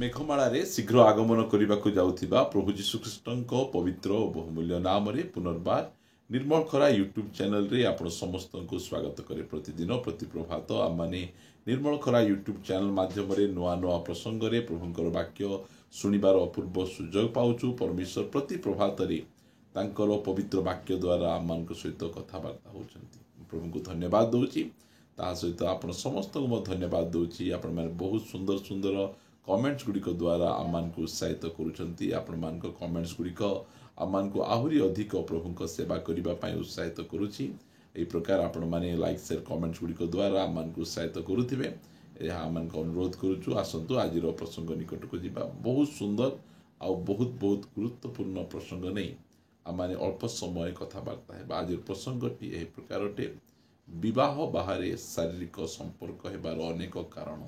मेघमाळा शीघ्र आगमन करने जाउथिबा प्रभु जीशुख्रीष्ट पवित्र और बहुमूल्य नाम रे पुनर्बार निर्मल खरा यूट्यूब चैनल रे आपण समस्त को स्वागत करे। प्रतिदिन प्रति प्रभात आम माने निर्मल खरा यूट्यूब चैनल माध्यम रे नुआ नुआ प्रसंग रे प्रभुंकर वाक्य शुणिबार अपूर्व सुजोग पाउछु। परमेश्वर प्रति प्रभात रे तांकर पवित्र वाक्य द्वारा आम मान सहित कथबार्ता होउछंती। प्रभु को धन्यवाद दूची। ता सहित आपण समस्त को धन्यवाद दूची। आपण माने बहुत सुंदर सुंदर कमेंट्स गुड़िक द्वारा आम को उत्साहित करुँच। आपण मान कमेंट्स गुड़िक आम को आहरी अधिक प्रभु सेवा करने उत्साहित करुच्ची। यही प्रकार आपण मैंने लाइक शेयर कमेंट्स गुड़िक द्वारा आम को उत्साहित करुवे यह आम अनुरोध करुचु। आसतु आज प्रसंग निकट को जीवा। बहुत सुंदर आउ बहुत बहुत गुरुत्वपूर्ण प्रसंग नहीं आम मैंने अल्प समय कथबार्ता है। आज प्रसंगटी यह प्रकारटे विवाह बाहर शारीरिक संपर्क हेबार अनेक कारण।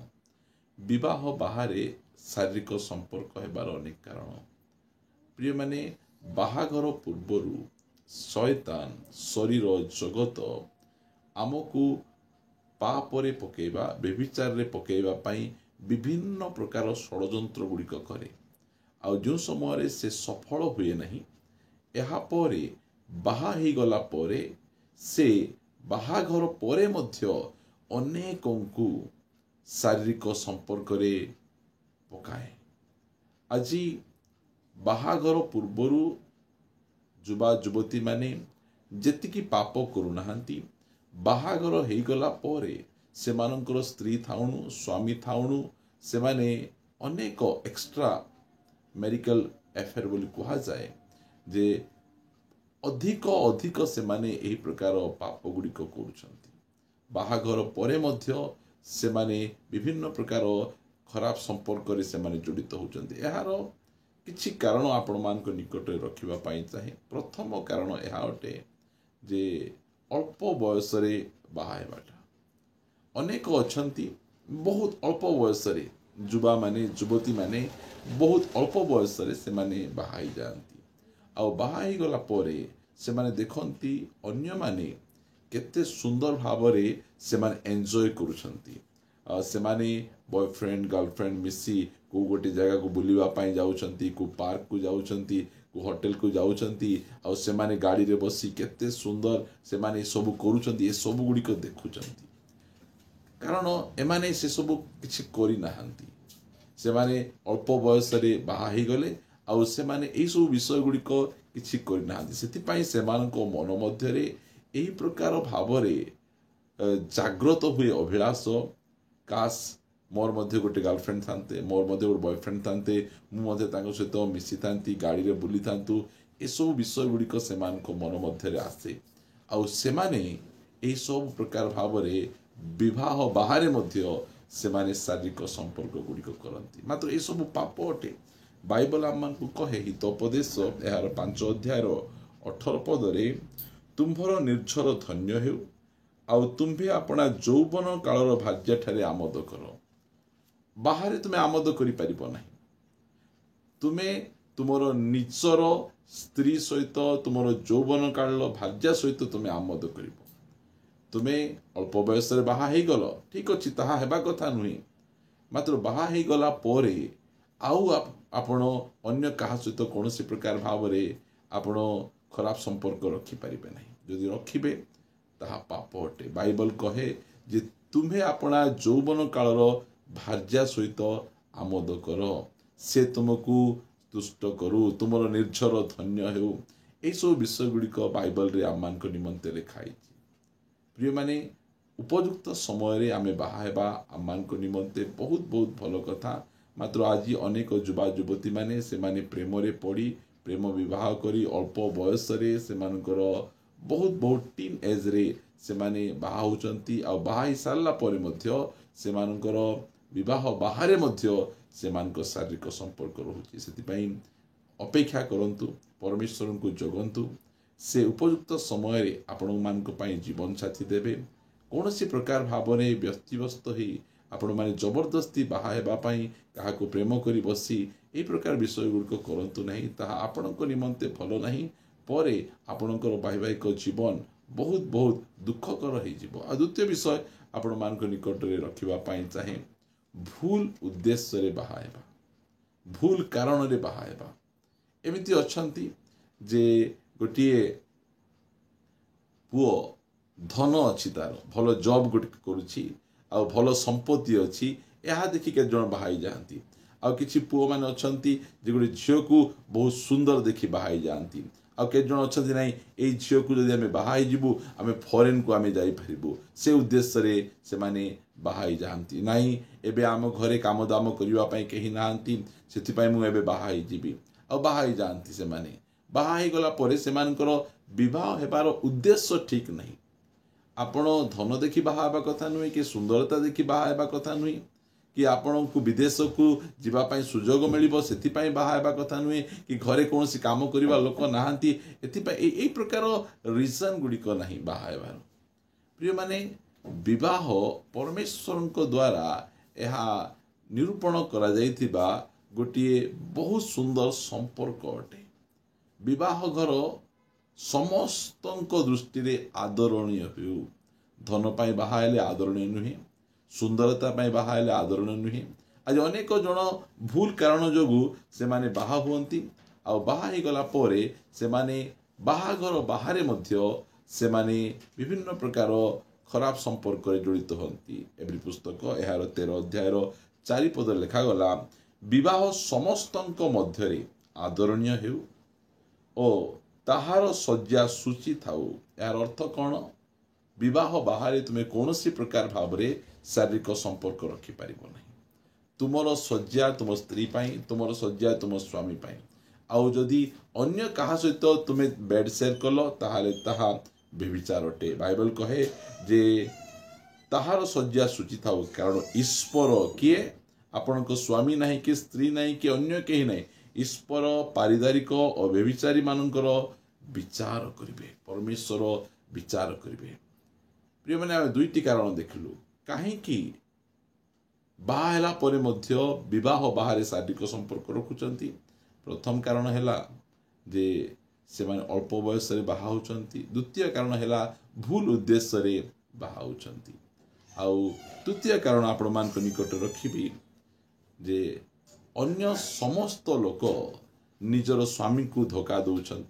विवाह बाहर शारीरिक संपर्क हेबार अनेक कारण। प्रिय माने बाहाघर पूर्वर शैतान शरीर जगत आमको पापरे पकेबा व्यभिचार रे पकेबा पाई विभिन्न प्रकार षड्यंत्र गुड़िक करे। आ जो समय से सफल हुए नहीं एहा परे बाहा ही गला परे से बाहाघर परे मध्य अनेकंकु शारीरिक संपर्क रे पकाए। आज बाहाघर पूर्वर युवा युवती माने जेतिकी पाप करुनाहांती बाहाघर हो गला परे से मानकर स्त्री थाउणु स्वामी थाउणु से माने अनेक एक्स्ट्रा मैरिकल अफेयर बोली कहा जाए जे अधिक अधिक से माने एही प्रकार पाप गुड़िक करुछंती। बाहाघर परे मध्य से माने विभिन्न प्रकार खराब संपर्क रे से माने जड़ित होउछंती। एहार किछि कारण आपण मान को निकट रखिबा पाई चाहे। प्रथम कारण एहा अटे जे अल्प बयस रे बाहा हेबाटा। अनेक अछंती बहुत अल्प बयस रे युवा माने युवती माने बहुत अल्प बयस रे से माने बाहा ही जांती। आ बाहा ही गला परे से माने देखंती अन्य माने केते सुंदर भाव रे से माने एंजॉय करुछंती। से माने बॉयफ्रेंड गर्लफ्रेंड मिसी को गोटे जगह को बुलिबा पाई जाउछंती, को पार्क को जाउछंती, को होटल को जाउछंती। आ से माने गाड़ी रे बसी केते सुंदर से माने सब करुछंती। ए सब गुडी को देखुछंती कारण एमाने से सब किछि करि नाहंती। से माने अल्प बयस रे बाहा ही गले आ से माने ए सब विषय गुडी को किछि करि नाहंती। सेति पाई से मानको मन मध्य रे एही प्रकार भाव रे जागृत हुए अभिलाष काश मोर मध्य गोटे गर्लफ्रेंड थांते, मोर मध्य गोटे बॉयफ्रेंड थांते, मु सहित मिसी थांती, गाड़ी रे बुली थांतु। ए सब विषय गुड़िक से मन मध्य आसे। आउ से माने एही सब प्रकार भाव रे विवाह बाहर मध्य से माने शारीरिक संपर्क गुड़िक करती। मात्र ए सब पाप अटे। बाइबल आम को कहे हितोपदेश यार 5 अध्याय 18 पद रे तुम्भर निर्झर धन्य हेउ आउ तुम्भे अपना जौवन कालर भाज्य ठारे आमोद कर। बाहर तुम्हें आमोद करि परिबो नाही। तुम्हें तुमर निजर स्त्री सहित तुमर जौवन कालर भाज्य सहित तुम्हें आमोद करिबो। तुम्हें अल्प बयस रे बाहा हे गल ठीक अछि, ताहा हेबा कथा नुही। मात्र बाहा हे गला परे आउ आपण अन्य काहा सहित कोनोसी प्रकार भाव रे आपण खराब संपर्क रखि परिबे नाही। जदि रखिबे ताहा पाप अटे। बाइबल कहे जे तुम्हें अपना जौवन कालर भार्या सहित आमोद कर, से तुमको तुष्ट करू, तुमर निर्झर धन्य हेउ। ए सब विषय गुड़िक बाइबल रे आम मान निमंते लिखाई। प्रिय माने उपयुक्त समय रे आमे बाहा हेबा आम मान निमंते बहुत बहुत भल कथा। मात्र आज अनेक युवा युवती माने से माने प्रेम रे पड़ी प्रेम विवाह करी अल्प बयस रे से मानकर बहुत बहुत टीन एज रे से माने बाहा होचंती। आ बाहा ही सारला परे मध्य से मानकर विवाह बाहर मध्य से मानक शारीरिक संपर्क रहुची। सेति पई अपेक्षा करंतु, परमेश्वर को जगंतु। से उपयुक्त समय रे आपण मानक पई जीवन साथी देबे। कोनोसी प्रकार भावने व्यस्तिव्यस्त ही आपण माने जबरदस्ती बाहा हेबा पाई काहाको प्रेम करी बसी ए प्रकार विषय गुड़िक करंतु नहीं। ताहा आपणक निमंते भलो नहीं। परे आपणकर वैवाहिक जीवन बहुत बहुत दुखकर हो जिवो। आ द्वितीय विषय आपण मान निकट रे रखिबा पाई चाहे भूल उद्देश्य रे बाहा हेबा। भूल कारण रे बाहा हेबा एमिति अछंती जे गोटिए पुओ धन अच्छी तार भल जॉब गोटे करुछि आ भल संपत्ति अच्छी यह देखि के जन बाहाई जाती आउ किछि पुओ माने अछंती जे गोटे झियो को बहुत सुंदर देखि बाहाई जाती आउ के जन अछंती नाही ए झियो को जदि हमें बाहाई जिबु हमें फॉरेन को हमें जाई परिबु से उद्देश्य रे से माने बाहाई जाती नाही एबे आम घरे काम दाम करिवा पई केही नांती सेति पई मु एबे बाहाई जिबि आ बाहाई जाती से माने बाहाई गला परे से मानकर विवाह हेबार उद्देश्य ठीक नहीं आपण धन देखि बाहा हेबा कथा नुहे कि सुंदरता देखि बाहा हेबा कथा नुहे कि आपण को विदेश को जीवा पाई सुजोग मिलिबो सेति पाई बाहा हेबा कथा नुहे कि घरे कोनसी काम करिवा लोक नाहांती एति पाई एई प्रकार रीजन गुडी को नाही बाहा हेबार प्रिय माने विवाह परमेश्वरଙ୍କ द्वारा एहा निरूपण करा जाइथिबा गोटिए बहुत सुंदर संपर्क अटे विवाह घर समस्तଙ୍କ दृष्टि आदरणीय हो धन पाई बाहा हेले आदरणीय नुहे सुंदरता पाई बाहा हेले आदरणीय नुहे आज अनेक जन भूल कारण जोगु से माने बाहा हुअंती आ बाहा ही गला परे से माने बाहाघर बाहरे मध्य से माने विभिन्न प्रकार खराब संपर्क रे जड़ित होंती एवरी पुस्तक एहार 13 अध्याय 4 पद लिखा गला विवाह समस्तଙ୍କ मध्यरे आदरणीय हेउ ओ ताहार सज्जा सूची थाउ यार अर्थ कौन विवाह बाहर तुम्हें कौन सी प्रकार भाव में शारीरिक संपर्क रखि पारिबो नहीं तुमर सज्जा तुम स्त्री पाई तुमर सज्जा तुम स्वामी पाई आउ जदि अन्य कहा सहित तुम्हें बेड शेयर कल ताहाले ताहा व्यभिचार अटे बाइबल कहे जे ताहार सज्जा सूची थाउ कारण ईश्वर किए आपनक स्वामी नहीं कि स्त्री नहीं कि अन्य केही नहीं ईश्वर पारिदारिक और व्यभिचारी मानकर विचार करिवे परमेश्वर विचार करिवे प्रिय माने आमे दुईटी कारण देखलु काहे कि बाहेला परे मध्य विवाह बाहरे शारीरिक संपर्क रखुचंती प्रथम कारण हैला जे से माने अल्प बयस रे बाहा होचंती द्वितीय कारण हैला भूल उद्देश्य रे बाहा होचंती आउ तृतीय कारण आपण मान को निकट रखिबी जे अन्य समस्त लोक निजर स्वामी को धोखा दौरान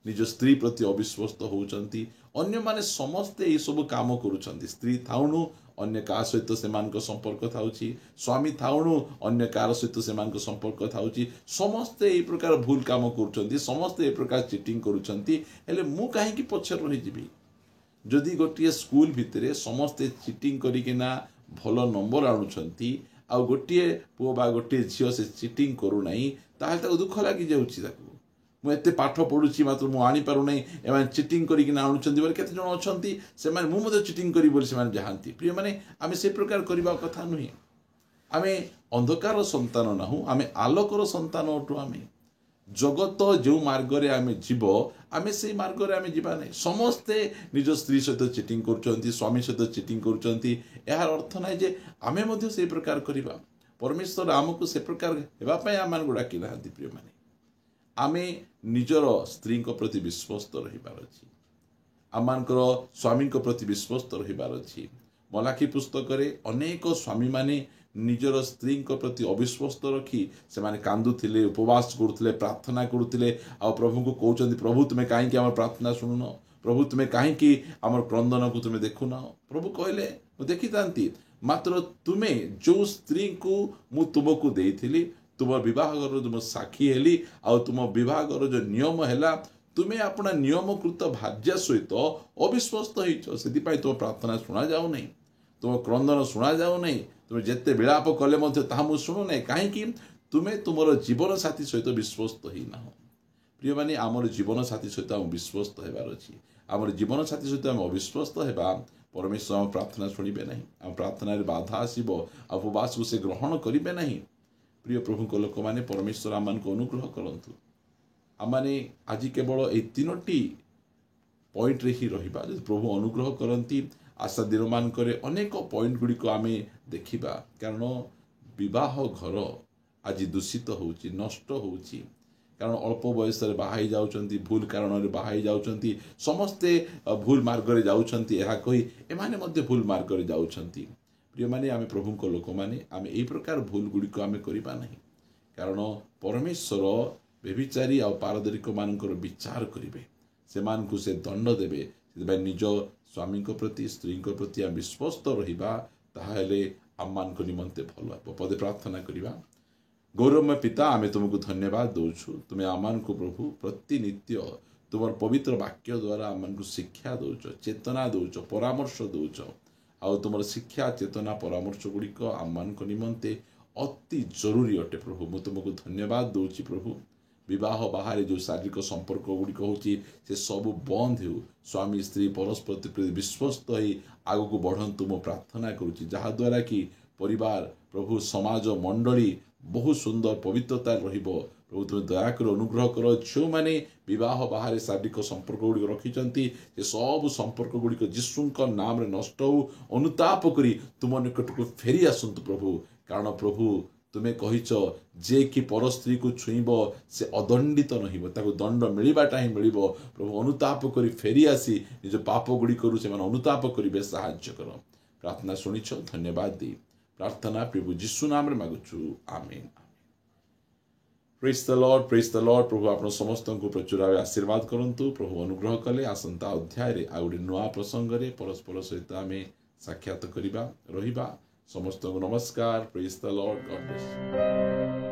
निज स्त्री प्रति अविश्वस्त होउचंती अन्य माने समस्ते ये सब काम करूचंती स्त्री थाउनु अन्य का सहित से संपर्क थाउची स्वामी थाउनु अन्य कार सहित से संपर्क थाउची समस्ते ये प्रकार भूल काम करूचंती समस्ते ये प्रकार चीटिंग करूचंती हेले मु काहे कि पछर रहि जिबी जदि गोटिए स्कूल भितरे समस्ते चीटिंग करिकिना भलो नंबर आनुचंती आ गोटे पुओ बा गोटे झियो से चीटिंग करू नाही ताहे ताको दुख लागि जाउची ताको मु एते पाठ पढुची मात्र मु आनी पारु नाही एमान चीटिंग करी किना आनुचंती बोले केते जण अछंती से माने मु मते चीटिंग करी बोले से माने जहांती प्रिय माने आमे से प्रकार करिबा कथा नुही आमे अंधकार संतान नाहु आमे आलोकर संतान अटु आमे जगत जो मार्ग रे आमे जीव आमे से मार्ग रे आमे जीवा नै समस्ते निज स्त्री सहित चीटिंग करूचंती स्वामी सहित चीटिंग करूचंती यार अर्थ नै जे आमे मध्ये से प्रकार करिबा परमेश्वर आमको से प्रकार हेबा पय आमान गुडा कि नाहंती प्रिय माने आमे निजर स्त्री को प्रति विश्वस्त रहिबार अछि आमानकर स्वामी को प्रति विश्वस्त रहिबार अछि मलाकी पुस्तक रे अनेक स्वामी माने निजर स्त्री को प्रति अविश्वस्त रखी से माने कांदुथिले उपवास करुथिले प्रार्थना करुथिले आ प्रभु को कहउचंती प्रभु तुमे काहे कि हमर प्रार्थना सुनुनो प्रभु तुमे काहे कि हमर क्रंदन को तुमे देखुना प्रभु कहले मु देखितांती मात्र तुमे जो स्त्री को मु तुमको देइथिली तुम विवाहर तुम साक्षी हेली आ तुम विवाहर जो नियम हैला तुमे अपना नियमकृत भार्या सहित अविश्वस्त होइछ सेति पई तुम प्रार्थना सुना जाऊ नहीं तुम क्रंदन सुना जाऊ नहीं तुम जेते विलाप कले मध्य ताहा मु सुनु नहीं काहे कि तुमे तुमर जीवन साथी सहित विश्वस्त ही ना प्रिय माने आमर जीवन साथी सहित हम विश्वस्त हेबार अछि आमर जीवन साथी सहित हम अविश्वस्त हेबा परमेश्वर हम प्रार्थना सुनिबे नहीं हम प्रार्थना रे बाधा आसीबो उपवास को से ग्रहण करिबे नहीं प्रिय प्रभु को लोक माने परमेश्वर आमान को अनुग्रह करंतु आमाने आज केवल ए तीनोटी पॉइंट रे ही रहिबा जे प्रभु अनुग्रह करंती आशा दिन मान करे अनेक पॉइंट गुडी को आमे देखिबा कारण विवाह घर आज दूषित होउची नष्ट होउची कारण अल्प बयस रे बाहाई जाउचंती भूल कारण रे बाहाई जाउचंती समस्ते भूल मार्ग रे जाउचंती एहा कहि एमाने मध्ये भूल मार्ग रे जाउचंती प्रिय माने आमे प्रभु को लोक माने आमे ए प्रकार भूल गुडी को आमे करिबा नहीं कारण परमेश्वर व्यभिचारी आ पारदरिक मानकर विचार करेंगे से दंड देवे से निज स्वामी प्रति स्त्री प्रति आम विश्वस्त रहा ताहले आम निमंते भल हे पदे प्रार्थना करवा। गौरवमय पिता आमे तुमको धन्यवाद दौछु तुम्हें आमान को प्रभु प्रतिनित्य तुम पवित्र वाक्य द्वारा आम शिक्षा दौच चेतना दौच परामर्श दौच आउ तुम शिक्षा चेतना परामर्श गुड़िक आम निमंते अति जरूरी अटे प्रभु मु तुमको धन्यवाद दौची प्रभु। विवाह बाहर जो शारीरिक संपर्क गुड़िक होची से सब बंद हो स्वामी स्त्री परस्पर प्रति विश्वस्त हो आग को बढ़ंतु मु प्रार्थना करुच्ची जहाद्वारा कि परिवार प्रभु समाज मंडली बहुत सुंदर पवित्रता रहिबो प्रभु तुम दयाकर अनुग्रह कर जो मैंने विवाह बाहर शारीरिक संपर्क गुड़िक रखिंट से सब संपर्क गुड़िक जीशुଙ୍କ नाम रे नष्ट हो अनुताप करी तुम निकट को फेरी आसतु प्रभु कारण प्रभु तुम्हें कहिच जे कि पर स्त्री को छुईब से अदंडित नहिब ताको दंड मिलवाटा ही मिल प्रभु अनुताप करी फेरी आसी निज पाप गुड़िक से अनुताप करेंगे साहाय्य कर प्रार्थना शुणिछ धन्यवाद दी प्रार्थना प्रभु यीशु नाम रे मागुछु आमीन। प्रेज द लॉर्ड प्रभु आप समस्त को प्रचुर आशीर्वाद करंतु प्रभु अनुग्रह कले आसंता अध्याय रे आ गोटे नुआ प्रसंग रे परस्पर सहित आम साक्षात करवा रहिबा समस्त को नमस्कार। Praise the Lord God bless.